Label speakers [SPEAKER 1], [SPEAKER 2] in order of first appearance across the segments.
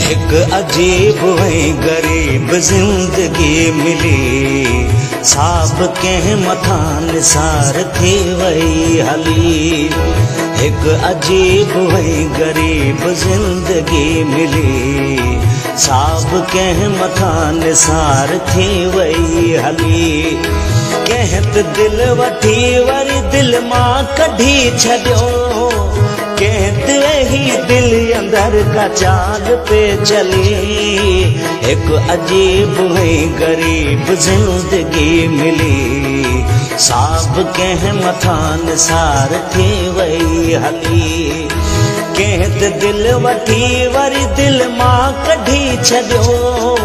[SPEAKER 1] एक अजीब है गरीब जिंदगी मिली, साब के मथा निसार थी वही हली। एक अजीब है गरीब जिंदगी मिली, साब के मथा निसार थी वही हली। कहत दिल वठी वरी दिल मां कढी छॾियो, कहत ही दिल अंदर का चाल पे चली। एक अजीब है गरीब जिंदगी मिली, साब के मथा निसार थी वही हली। कहत दिल वठी वरी दिल मां कढी छॾियो,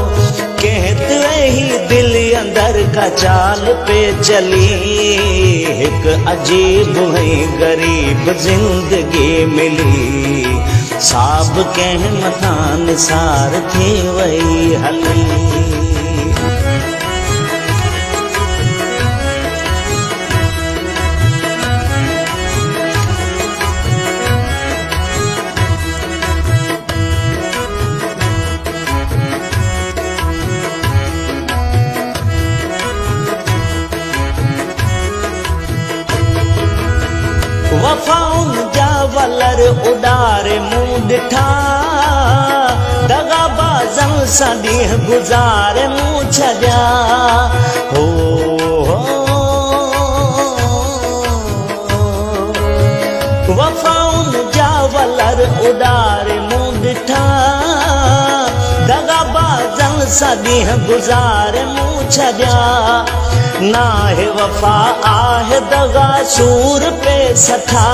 [SPEAKER 1] कहत ही दिल अंदर का चाल पे चली। एक अजीब है गरीब जिंदगी मिली, साब के मथा निसार थी वही हली। वफाउन जा वलर उडारे मुंह ॾिठा, दगाबाज़न सां ॾींहं गुज़ारे मुंह छॾिया। हो वफाउन जा वलर उडारे मुंह ॾिठा, दगाबाज़न सां ॾींहं गुज़ारे मुंह छॾिया। नाहे वफा आहे दगा सूर पे सठा,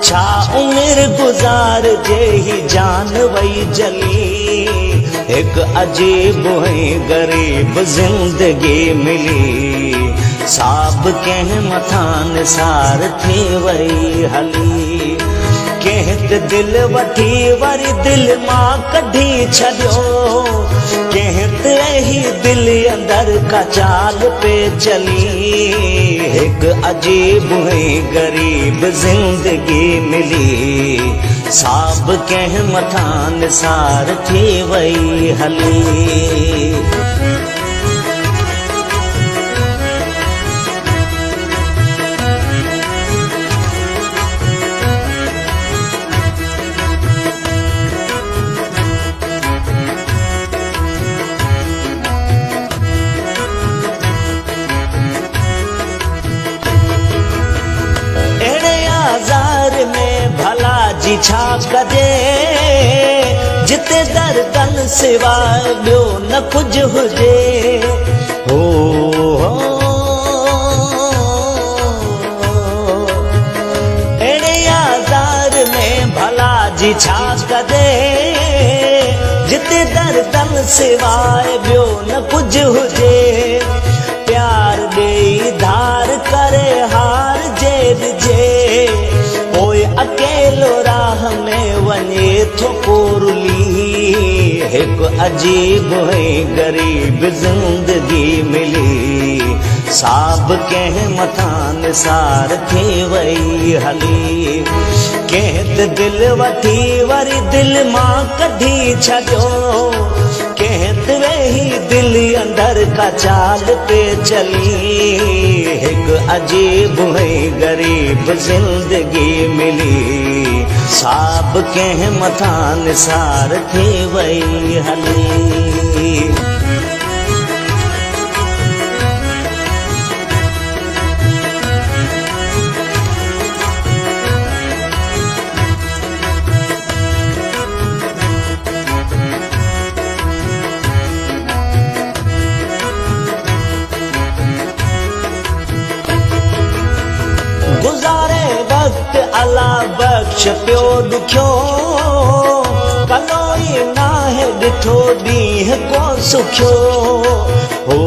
[SPEAKER 1] छा उम्र गुजार जे ही जान वही जली। एक अजीब है गरीब जिंदगी मिली, साब के मथा निसार थी वही हली। कहत दिल वठी वरी दिल मां कढी छॾियो, कहत ही दिल अंदर का चाल पे चली। एक अजीब है गरीब जिंदगी मिली, साब के मथा निसार थी वही हली। जी छा कजे जिते दर्दन सिवाय ॿियो न कुझु हुजे। हो अहिड़े आज़ार में भला जी छा कजे जिते दर्दन सिवाय ॿियो न कुझु हुजे। प्यार ॾेई धार करे हार जे ॾिजे, पोइ अकेलो राह में वञे थो कोरली। एक अजीब है गरीब जिंदगी मिली, साब के मथा निसार थी वही हली। कहत दिल वठी वरी दिल मां कढी छॾियो, कहत ही दिल अंदर का चाल पे चली। एक अजीब है गरीब जिंदगी मिली, साब के मथा निसार थी वही हली। गुज़ारे वक्त अला बख्श पियो ॾुखियो, कलोई नाहे ॾिठो ॾींहं को सुखियो। हो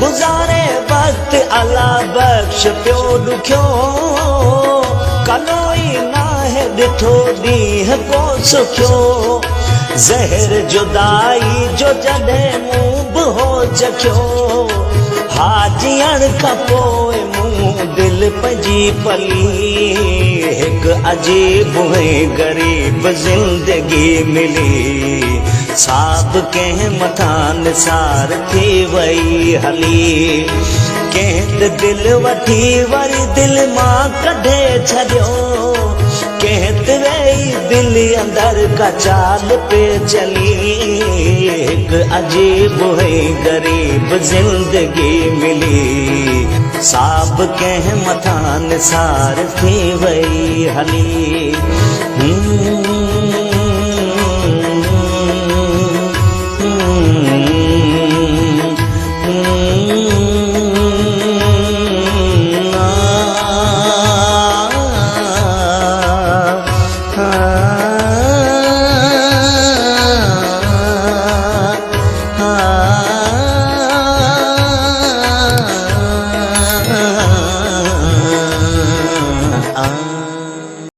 [SPEAKER 1] गुज़ारे वक्त अला बख्श पियो ॾुखियो, कलोई नाहे ॾिठो ॾींहं को सुखियो। ज़हर जुदाई जो जॾहिं मुंहुं बि हो चखियो हाजियण खां पोइ मूं दिल पंहिंजी पली हिक अजीब ऐं ग़रीब ज़िंदगी मिली साब कंहिं मथां निसार थी वई हली कंहिं दिल वठी वरी दिल मां कढे छॾियो कंहिं वेई दिल अंदर का चाल पे चली हिक अजीब ऐं ग़रीब ज़िंदगी मिली साब कंहिं मथां निसार थी वई हली